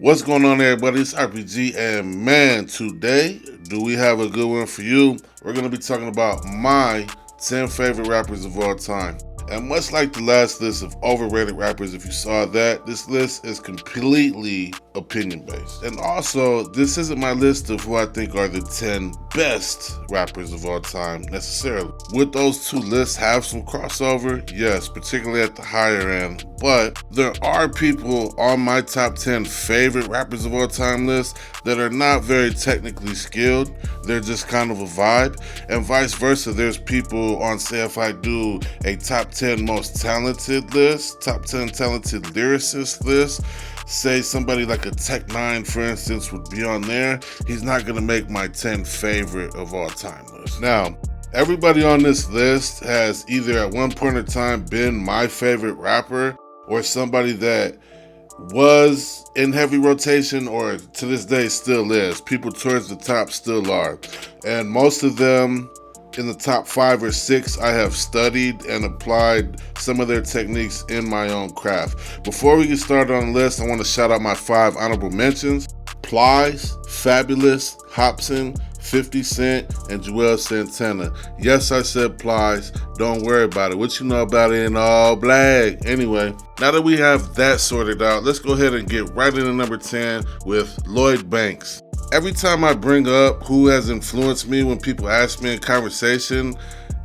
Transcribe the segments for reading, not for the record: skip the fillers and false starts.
What's going on, everybody? It's RPG, and man, today, do we have a good one for you? We're going to be talking about my 10 favorite rappers of all time. And much like the last list of overrated rappers, if you saw that, this list is completely opinion based. And also, this isn't my list of who I think are the 10 best rappers of all time necessarily. Would those two lists have some crossover? Yes, particularly at the higher end. But there are people on my top 10 favorite rappers of all time list that are not very technically skilled. They're just kind of a vibe. And vice versa, there's people on, say, if I do a top 10 most talented list, top 10 talented lyricist list, say somebody like a Tech 9, for instance, would be on there, he's not going to make my 10 favorite of all time list. Now, everybody on this list has either at one point in time been my favorite rapper or somebody that was in heavy rotation or to this day still is. People towards the top still are. And most of them in the top 5 or 6, I have studied and applied some of their techniques in my own craft. Before we get started on the list, I want to shout out my 5 honorable mentions: Plies, Fabulous, Hopsin, 50 Cent, and Joel Santana. Yes, I said Plies. Don't worry about it. What you know about it in all black? Anyway, now that we have that sorted out, let's go ahead and get right into number 10 with Lloyd Banks. Every time I bring up who has influenced me when people ask me in conversation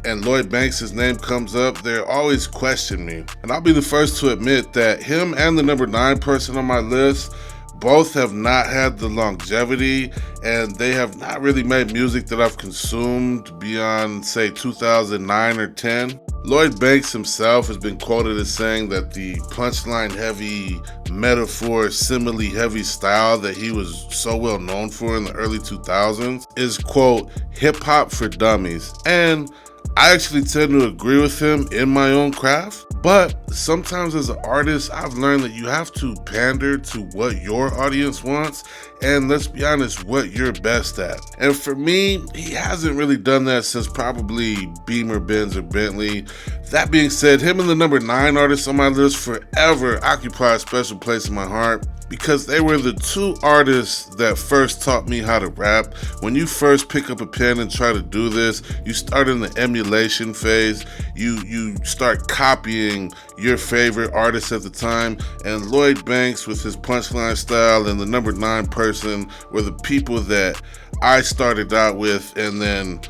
and Lloyd Banks' name comes up, they always question me. And I'll be the first to admit that him and the number 9 person on my list both have not had the longevity, and they have not really made music that I've consumed beyond, say, 2009 or 10. Lloyd Banks himself has been quoted as saying that the punchline heavy, metaphor, simile heavy style that he was so well known for in the early 2000s is, quote, hip hop for dummies. And I actually tend to agree with him in my own craft, but sometimes as an artist, I've learned that you have to pander to what your audience wants, and let's be honest, what you're best at. And for me, he hasn't really done that since probably Beamer, Benz, or Bentley. That being said, him and the number 9 artists on my list forever occupy a special place in my heart, because they were the 2 artists that first taught me how to rap. When you first pick up a pen and try to do this, you start in the emulation phase. You start copying your favorite artists at the time, and Lloyd Banks with his punchline style and the number 9 person were the people that I started out with and then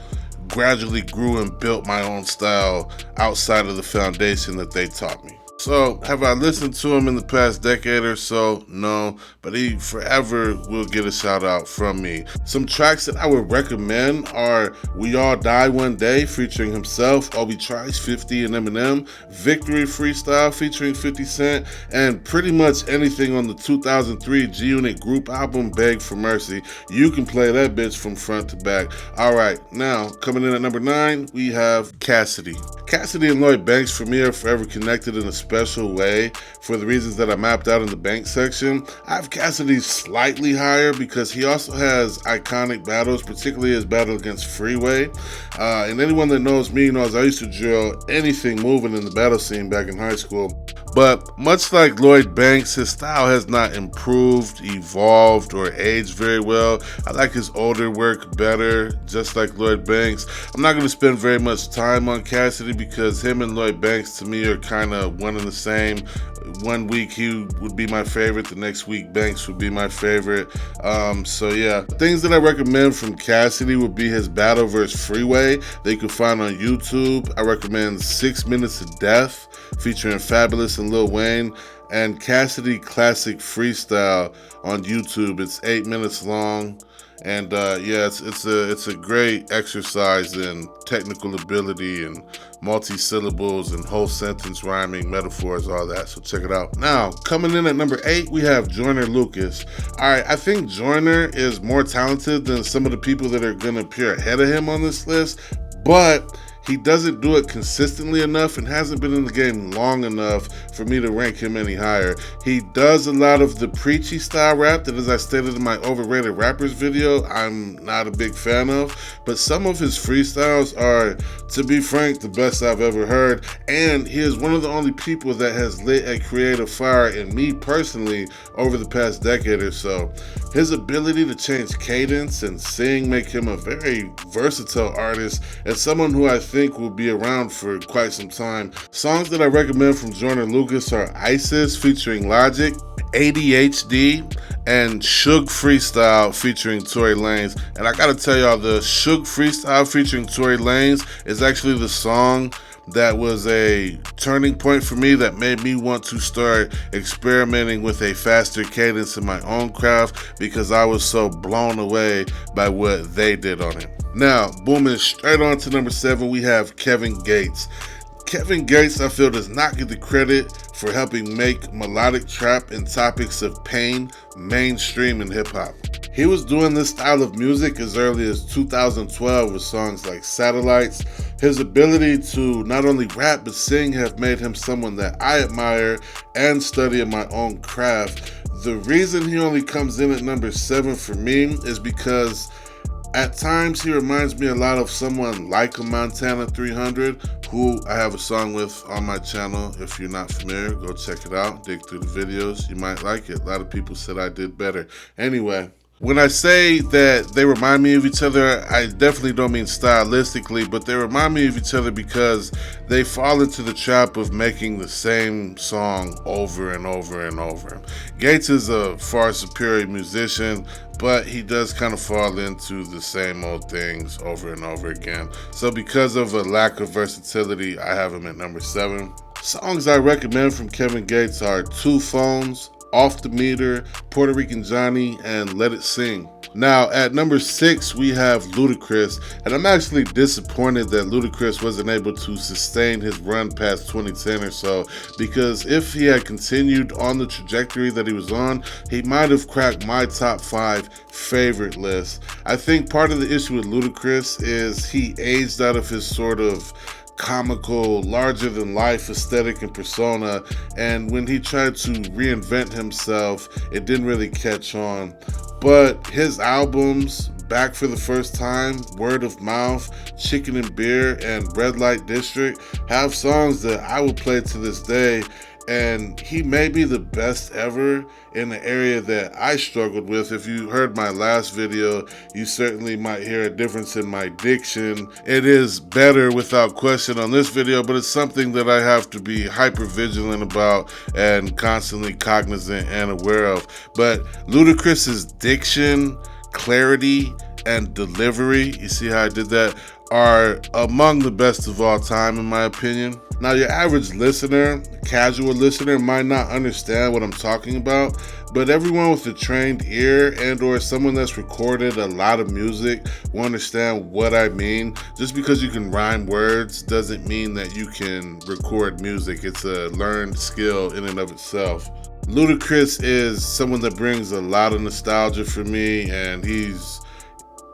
gradually grew and built my own style outside of the foundation that they taught me. So, have I listened to him in the past decade or so? No, but he forever will get a shout out from me. Some tracks that I would recommend are We All Die One Day featuring himself, Obi Trice, 50, and Eminem, Victory Freestyle featuring 50 Cent, and pretty much anything on the 2003 G-Unit group album, Beg for Mercy. You can play that bitch from front to back. Alright, now, coming in at number 9, we have Cassidy. Cassidy and Lloyd Banks for me are forever connected in a special way for the reasons that I mapped out in the Banks section. I have Cassidy slightly higher because he also has iconic battles, particularly his battle against Freeway. And anyone that knows me knows I used to drill anything moving in the battle scene back in high school. But much like Lloyd Banks, his style has not improved, evolved, or aged very well. I like his older work better, just like Lloyd Banks. I'm not going to spend very much time on Cassidy because him and Lloyd Banks to me are kind of one and the same. One week he would be my favorite, the next week Banks would be my favorite. So yeah, things that I recommend from Cassidy would be his battle versus Freeway that you can find on YouTube. I recommend 6 Minutes of Death featuring Fabulous and Lil Wayne, and Cassidy Classic Freestyle on YouTube. It's 8 minutes long. And yeah, it's a great exercise in technical ability and multi-syllables and whole sentence rhyming, metaphors, all that. So check it out. Now, coming in at number 8, we have Joyner Lucas. All right, I think Joyner is more talented than some of the people that are going to appear ahead of him on this list, but He doesn't do it consistently enough and hasn't been in the game long enough for me to rank him any higher. He does a lot of the preachy style rap that, as I stated in my overrated rappers video, I'm not a big fan of, but some of his freestyles are, to be frank, the best I've ever heard, and he is one of the only people that has lit a creative fire in me personally over the past decade or so. His ability to change cadence and sing make him a very versatile artist and someone who I think will be around for quite some time. Songs that I recommend from Joyner Lucas are ISIS featuring Logic, ADHD, and Suge Freestyle featuring Tory Lanez. And I gotta tell y'all, the Suge Freestyle featuring Tory Lanez is actually the song that was a turning point for me that made me want to start experimenting with a faster cadence in my own craft because I was so blown away by what they did on it. Now, booming straight on to number 7, we have Kevin Gates. Kevin Gates, I feel, does not get the credit for helping make melodic trap and topics of pain mainstream in hip-hop. He was doing this style of music as early as 2012 with songs like Satellites. His ability to not only rap but sing have made him someone that I admire and study in my own craft. The reason he only comes in at number 7 for me is because at times he reminds me a lot of someone like a Montana 300, who I have a song with on my channel. If you're not familiar, go check it out, dig through the videos, you might like it. A lot of people said I did better. Anyway, when I say that they remind me of each other, I definitely don't mean stylistically, but they remind me of each other because they fall into the trap of making the same song over and over and over. Gates is a far superior musician, but he does kind of fall into the same old things over and over again. So because of a lack of versatility, I have him at number 7. Songs I recommend from Kevin Gates are Two Phones, Off the Meter, Puerto Rican Johnny, and Let It Sing. Now, at number 6, we have Ludacris, and I'm actually disappointed that Ludacris wasn't able to sustain his run past 2010 or so, because if he had continued on the trajectory that he was on, he might have cracked my top 5 favorite list. I think part of the issue with Ludacris is he aged out of his sort of comical, larger-than-life aesthetic and persona, and when he tried to reinvent himself, it didn't really catch on. But his albums, Back for the First Time, Word of Mouth, Chicken and Beer, and Red Light District have songs that I will play to this day, and he may be the best ever in the area that I struggled with. If you heard my last video, you certainly might hear a difference in my diction. It is better without question on this video, but it's something that I have to be hyper vigilant about and constantly cognizant and aware of. But Ludacris's diction, clarity, and delivery, you see how I did that, are among the best of all time in my opinion. Now, your average listener, casual listener, might not understand what I'm talking about, but everyone with a trained ear and or someone that's recorded a lot of music will understand what I mean. Just because you can rhyme words doesn't mean that you can record music. It's a learned skill in and of itself. Ludacris is someone that brings a lot of nostalgia for me, and he's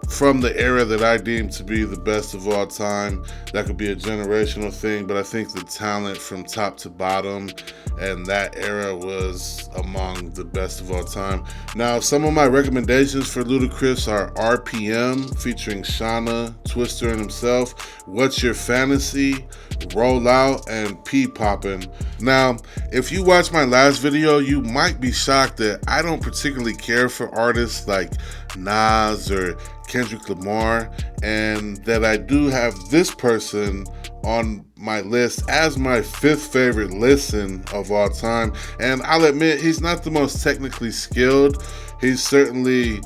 from the era that I deem to be the best of all time. That could be a generational thing, but I think the talent from top to bottom and that era was among the best of all time. Now, some of my recommendations for Ludacris are RPM featuring Shauna, Twister, and himself, What's Your Fantasy, Roll Out, and P Poppin'. Now, if you watched my last video, you might be shocked that I don't particularly care for artists like Nas or Kendrick Lamar, and that I do have this person on my list as my 5th favorite listen of all time. And I'll admit, he's not the most technically skilled. He's certainly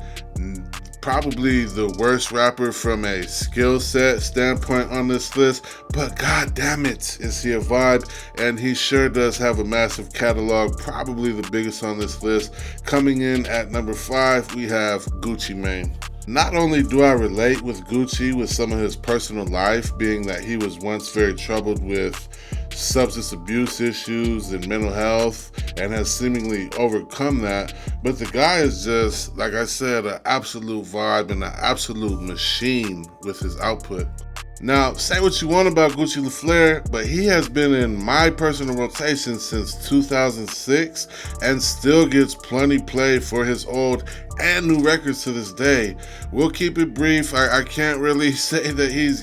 probably the worst rapper from a skill set standpoint on this list, but god damn it, is he a vibe, and he sure does have a massive catalog, probably the biggest on this list. Coming in at number 5, we have Gucci Mane. Not only do I relate with Gucci with some of his personal life, being that he was once very troubled with substance abuse issues and mental health and has seemingly overcome that, but the guy is just, like I said, an absolute vibe and an absolute machine with his output. Now, say what you want about Gucci LaFleur, but he has been in my personal rotation since 2006 and still gets plenty play for his old and new records to this day. We'll keep it brief. I can't really say that he's,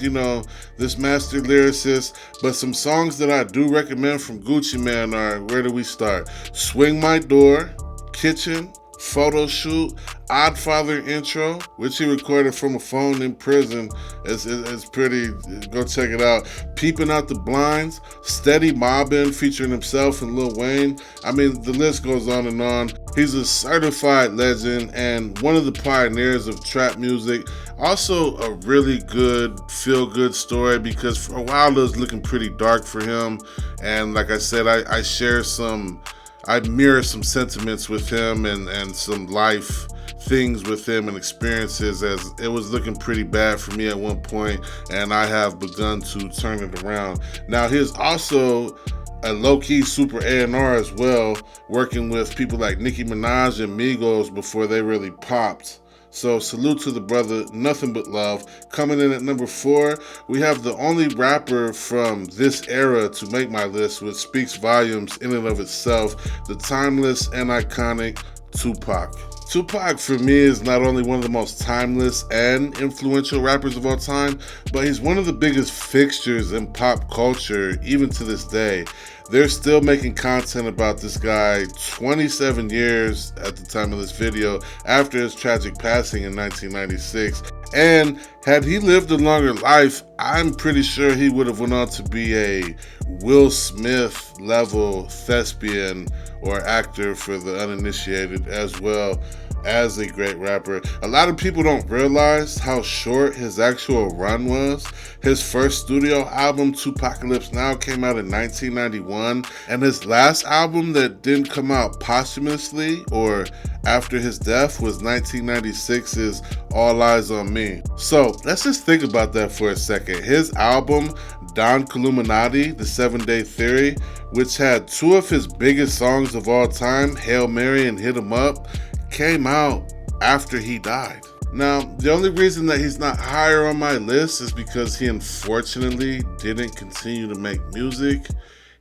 this master lyricist, but some songs that I do recommend from Gucci Mane are, where do we start? Swing My Door, Kitchen, Photo Shoot, Oddfather intro, which he recorded from a phone in prison. It's pretty, go check it out. Peeping Out the Blinds, Steady Mobbin' featuring himself and Lil Wayne. I mean, the list goes on and on. He's a certified legend and one of the pioneers of trap music. Also a really good feel-good story, because for a while it was looking pretty dark for him. And like I said, I mirror some sentiments with him and some life things with him and experiences, as it was looking pretty bad for me at one point, and I have begun to turn it around. Now, he's also a low-key super A&R as well, working with people like Nicki Minaj and Migos before they really popped. So salute to the brother, nothing but love. Coming in at number 4, we have the only rapper from this era to make my list, which speaks volumes in and of itself, the timeless and iconic Tupac. Tupac, for me, is not only one of the most timeless and influential rappers of all time, but he's one of the biggest fixtures in pop culture, even to this day. They're still making content about this guy 27 years at the time of this video after his tragic passing in 1996. And had he lived a longer life, I'm pretty sure he would have went on to be a Will Smith level thespian or actor for the uninitiated, as well as a great rapper. A lot of people don't realize how short his actual run was. His first studio album, Tupacalypse Now, came out in 1991, and his last album that didn't come out posthumously or after his death was 1996's All Eyes on Me. So let's just think about that for a second. His album, Don Columinati, The 7-Day Theory, which had two of his biggest songs of all time, Hail Mary and Hit 'Em Up, came out after he died. Now, the only reason that he's not higher on my list is because he unfortunately didn't continue to make music.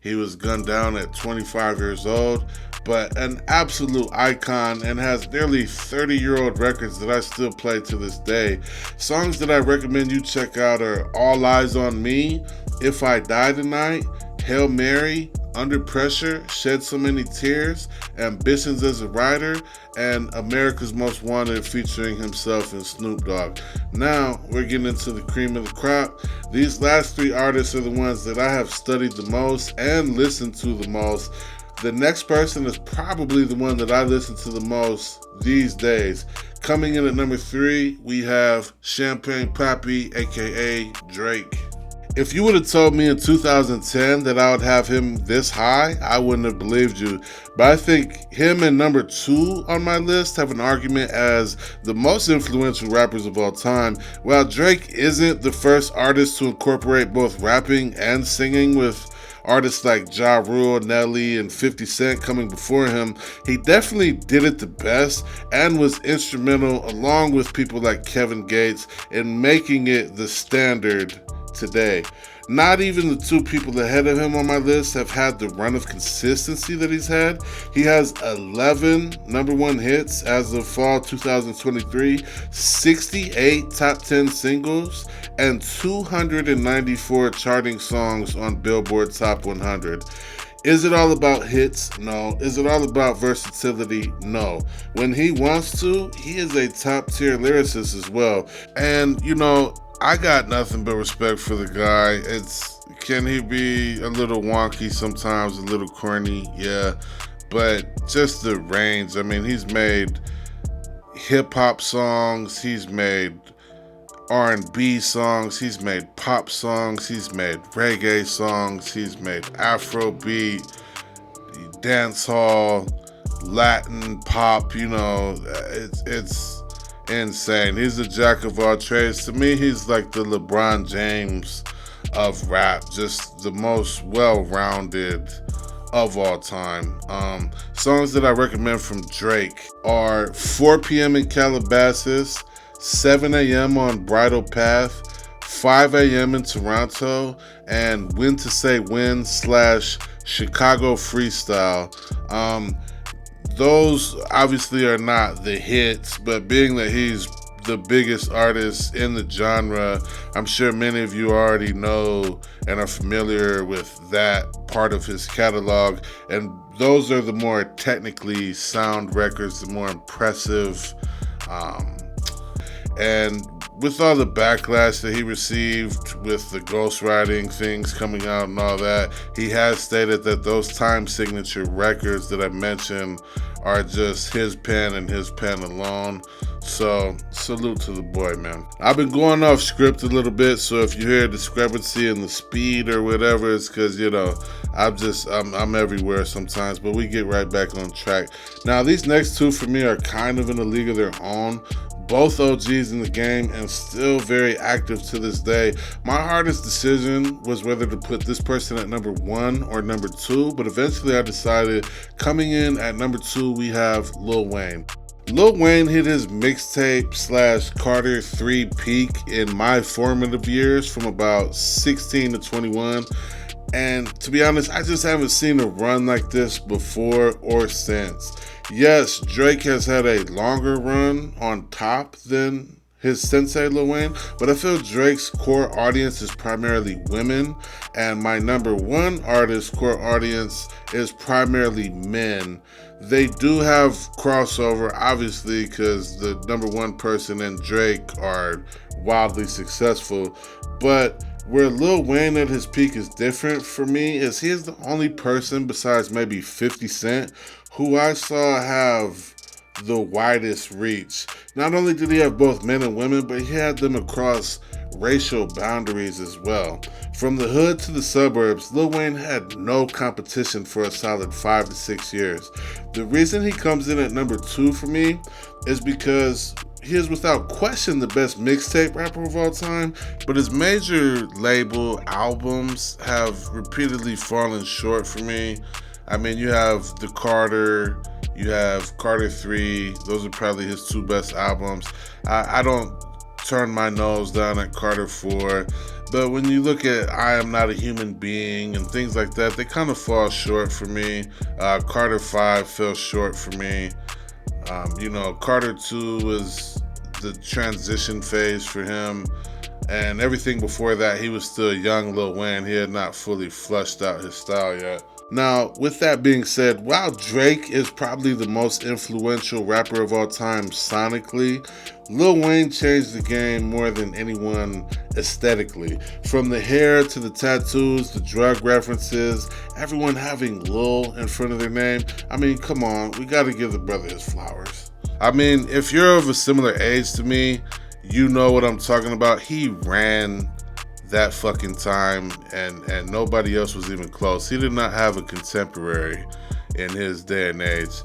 He was gunned down at 25 years old, but an absolute icon and has nearly 30-year-old records that I still play to this day. Songs that I recommend you check out are All Eyes on Me, If I Die Tonight, Hail Mary, Under Pressure, Shed So Many Tears, Ambitions as a Writer, and America's Most Wanted featuring himself and Snoop Dogg. Now, we're getting into the cream of the crop. These last 3 artists are the ones that I have studied the most and listened to the most. The next person is probably the one that I listen to the most these days. Coming in at number 3, we have Champagne Papi, aka Drake. If you would have told me in 2010 that I would have him this high, I wouldn't have believed you. But I think him and number 2 on my list have an argument as the most influential rappers of all time. While Drake isn't the first artist to incorporate both rapping and singing, with artists like Ja Rule, Nelly, and 50 Cent coming before him, he definitely did it the best and was instrumental, along with people like Kevin Gates, in making it the standard today. Not even the 2 people ahead of him on my list have had the run of consistency that he's had. He has 11 number 1 hits as of fall 2023, 68 top 10 singles, and 294 charting songs on Billboard Top 100. Is it all about hits? No. Is it all about versatility? No. When he wants to, he is a top tier lyricist as well. And I got nothing but respect for the guy. Can he be a little wonky sometimes, a little corny? Yeah, but just the range. I mean, he's made hip hop songs, he's made R&B songs, he's made pop songs, he's made reggae songs, he's made Afrobeat, dancehall, Latin pop. It's insane. He's a jack of all trades. To me, he's like the LeBron James of rap, just the most well-rounded of all time. Songs that I recommend from Drake are 4 p.m. in Calabasas, 7 a.m. on Bridle Path, 5 a.m. in Toronto, and When to Say When / Chicago Freestyle. Those obviously are not the hits, but being that he's the biggest artist in the genre, I'm sure many of you already know and are familiar with that part of his catalog. And those are the more technically sound records, the more impressive. And with all the backlash that he received with the ghostwriting things coming out and all that, he has stated that those time signature records that I mentioned are just his pen and his pen alone. So salute to the boy, man. I've been going off script a little bit, so if you hear a discrepancy in the speed or whatever, it's because, you know, I'm everywhere sometimes, but we get right back on track. Now, these next two for me are kind of in a league of their own. Both OGs in the game and still very active to this day. My hardest decision was whether to put this person at number 1 or number 2, but eventually I decided coming in at number 2, we have Lil Wayne. Lil Wayne hit his mixtape / Carter 3 peak in my formative years from about 16 to 21. And to be honest, I just haven't seen a run like this before or since. Yes, Drake has had a longer run on top than his sensei Lil Wayne, but I feel Drake's core audience is primarily women, and my number 1 artist core audience is primarily men. They do have crossover, obviously, because the number 1 person and Drake are wildly successful, but where Lil Wayne at his peak is different for me is he is the only person besides maybe 50 Cent who I saw have the widest reach. Not only did he have both men and women, but he had them across racial boundaries as well. From the hood to the suburbs, Lil Wayne had no competition for a solid 5 to 6 years. The reason he comes in at number 2 for me is because he is without question the best mixtape rapper of all time, but his major label albums have repeatedly fallen short for me. I mean, you have The Carter, you have Carter 3, those are probably his 2 best albums. I don't turn my nose down at Carter 4, but when you look at I Am Not a Human Being and things like that, they kind of fall short for me. Carter 5 fell short for me. Carter 2 was the transition phase for him, and everything before that, he was still young Lil Wayne. He had not fully flushed out his style yet. Now, with that being said, while Drake is probably the most influential rapper of all time sonically, Lil Wayne changed the game more than anyone aesthetically. From the hair to the tattoos, the drug references, everyone having Lil in front of their name. I mean, come on, we gotta give the brother his flowers. I mean, if you're of a similar age to me, you know what I'm talking about. He ran that fucking time, and nobody else was even close. He did not have a contemporary in his day and age.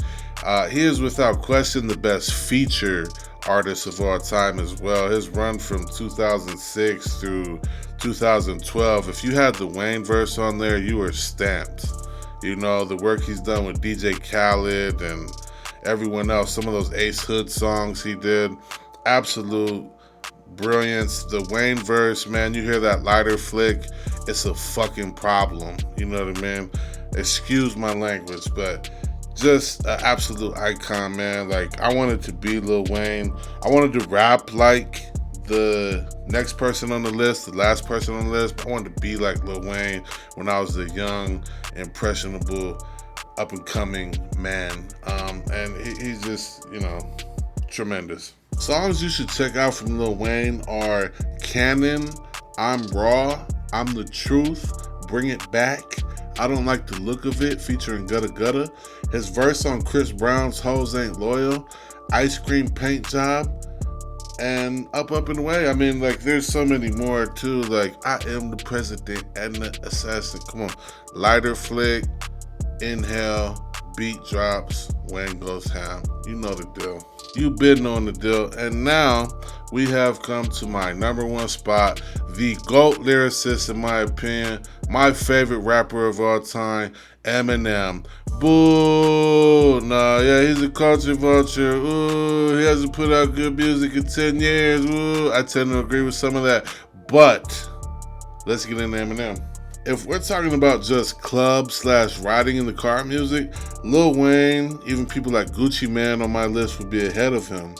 He is without question the best feature artist of all time as well. His run from 2006 through 2012, if you had the Wayne verse on there, you were stamped. You know, the work he's done with DJ Khaled and everyone else, some of those Ace Hood songs he did, absolute brilliance. The Wayne verse, man, you hear that lighter flick, it's a fucking problem. You know what I mean? Excuse my language, but just an absolute icon, man. Like, I wanted to be Lil Wayne. I wanted to rap like the next person on the list, the last person on the list, but I wanted to be like Lil Wayne when I was a young, impressionable, up and coming man. And he's just, tremendous. Songs you should check out from Lil Wayne are Cannon, I'm Raw, I'm the Truth, Bring It Back, I Don't Like the Look of It, featuring Gutta Gutta, his verse on Chris Brown's Hoes Ain't Loyal, Ice Cream Paint Job, and Up and Away. I mean, like, there's so many more too, like I Am the President and the Assassin. Come on. Lighter Flick, Inhale, Beat Drops, Wayne Goes Ham. You know the deal. You've been on the deal. And now we have come to my number 1 spot, the GOAT lyricist, in my opinion, my favorite rapper of all time, Eminem. Boo! Nah, yeah, he's a culture vulture. Ooh, he hasn't put out good music in 10 years. Ooh, I tend to agree with some of that. But let's get into Eminem. If we're talking about just club / riding in the car music, Lil Wayne, even people like Gucci Mane on my list would be ahead of him.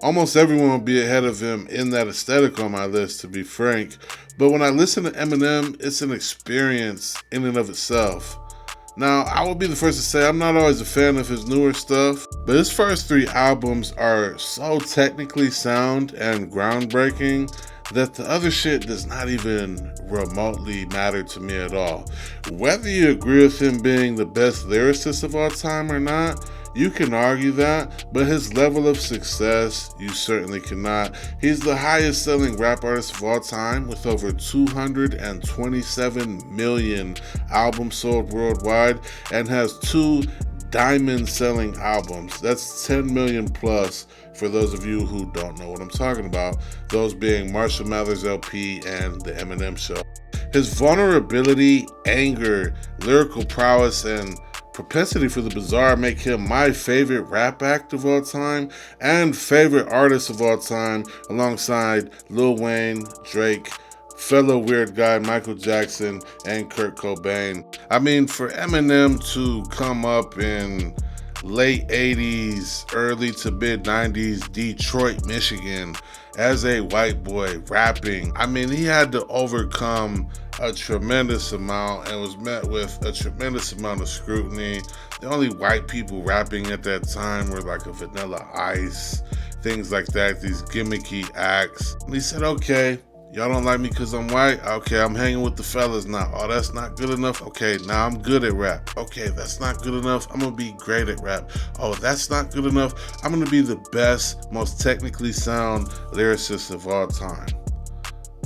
Almost everyone would be ahead of him in that aesthetic on my list, to be frank. But when I listen to Eminem, it's an experience in and of itself. Now, I will be the first to say I'm not always a fan of his newer stuff, but his first 3 albums are so technically sound and groundbreaking that the other shit does not even remotely matter to me at all. Whether you agree with him being the best lyricist of all time or not, you can argue that, but his level of success, you certainly cannot. He's the highest selling rap artist of all time with over 227 million albums sold worldwide and has 2 diamond selling albums. That's 10 million plus for those of you who don't know what I'm talking about, those being Marshall Mathers LP and The Eminem Show. His vulnerability, anger, lyrical prowess, and propensity for the bizarre make him my favorite rap act of all time and favorite artist of all time, alongside Lil Wayne, Drake, fellow weird guy Michael Jackson, and Kurt Cobain. I mean, for Eminem to come up in late 80s, early to mid 90s, Detroit, Michigan, as a white boy rapping, I mean, he had to overcome a tremendous amount and was met with a tremendous amount of scrutiny. The only white people rapping at that time were like a Vanilla Ice, things like that, these gimmicky acts. And he said, okay, y'all don't like me because I'm white? Okay, I'm hanging with the fellas now. Oh, that's not good enough? Okay, now I'm good at rap. Okay, that's not good enough. I'm going to be great at rap. Oh, that's not good enough. I'm going to be the best, most technically sound lyricist of all time.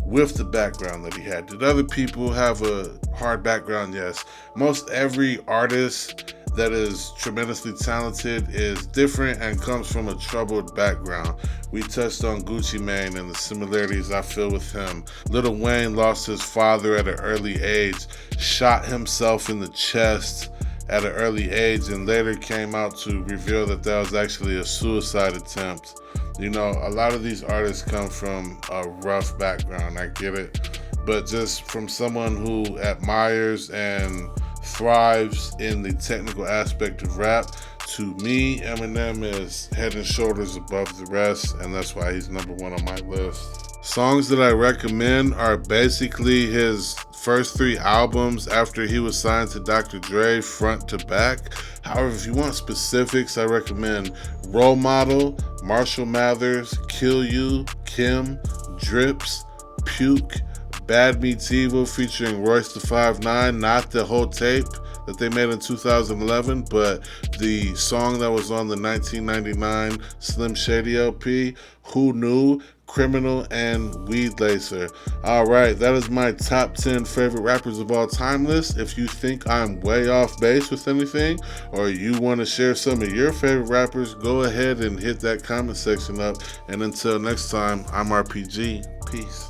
With the background that he had. Did other people have a hard background? Yes. Most every artist that is tremendously talented is different and comes from a troubled background. We touched on Gucci Mane and the similarities I feel with him. Lil Wayne lost his father at an early age, shot himself in the chest at an early age, and later came out to reveal that that was actually a suicide attempt. You know, a lot of these artists come from a rough background, I get it. But just from someone who admires and thrives in the technical aspect of rap, to me, Eminem is head and shoulders above the rest, and that's why he's number 1 on my list. Songs that I recommend are basically his first 3 albums after he was signed to Dr. Dre, front to back. However, if you want specifics, I recommend Role Model, Marshall Mathers, Kill You, Kim, Drips, Puke, Bad Meets Evil featuring Royce da 5'9", not the whole tape that they made in 2011, but the song that was on the 1999 Slim Shady LP, Who Knew, Criminal, and Weed Lacer. Alright, that is my top 10 favorite rappers of all time list. If you think I'm way off base with anything, or you want to share some of your favorite rappers, go ahead and hit that comment section up. And until next time, I'm RPG. Peace.